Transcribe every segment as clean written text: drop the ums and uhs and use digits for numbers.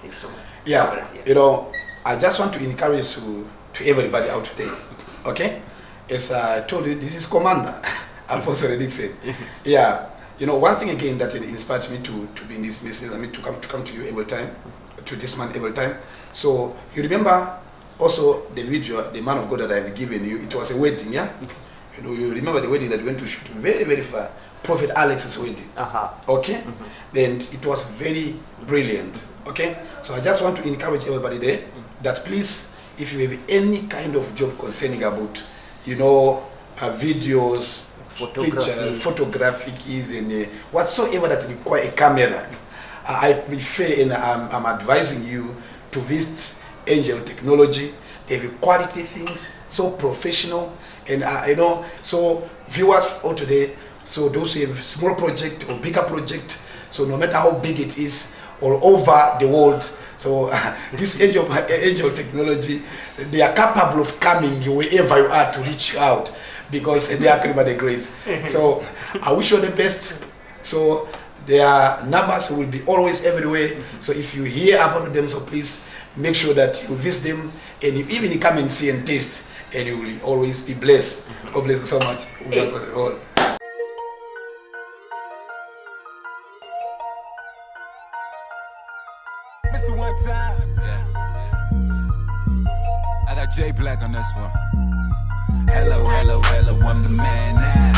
Thank you so much. Yeah, I just want to encourage to everybody out there. Okay, as I told you, this is Commander Apostle Erickson. Yeah, one thing again that inspired me to be in this message. I mean, to come to you every time, to this man every time. So you remember also the video, the man of God that I've given you. It was a wedding, yeah. You remember the wedding that we went to shoot very, very far. Prophet Alex's wedding. Okay? Then it was very brilliant. Okay? So I just want to encourage everybody there that please, if you have any kind of job concerning about, videos, pictures, photographic and whatsoever that require a camera, I prefer and I'm advising you to visit Angel Technology. They have quality things, so professional, and so viewers out today. So those who have small project or bigger project, so no matter how big it is, or over the world, so this Angel Technology, they are capable of coming wherever you are to reach out, because they are carried by the grace. So I wish you the best. So their numbers will be always everywhere. So if you hear about them, so please make sure that you visit them, and you even come and see and taste, and you will always be blessed. God bless you so much. Mr. One Time. Yeah. I got J Black on this one. Hello, hello, hello, I'm the man now.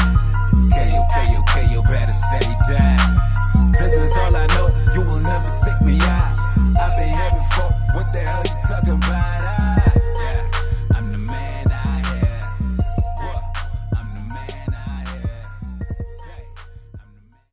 KO, KO, KO, better stay down.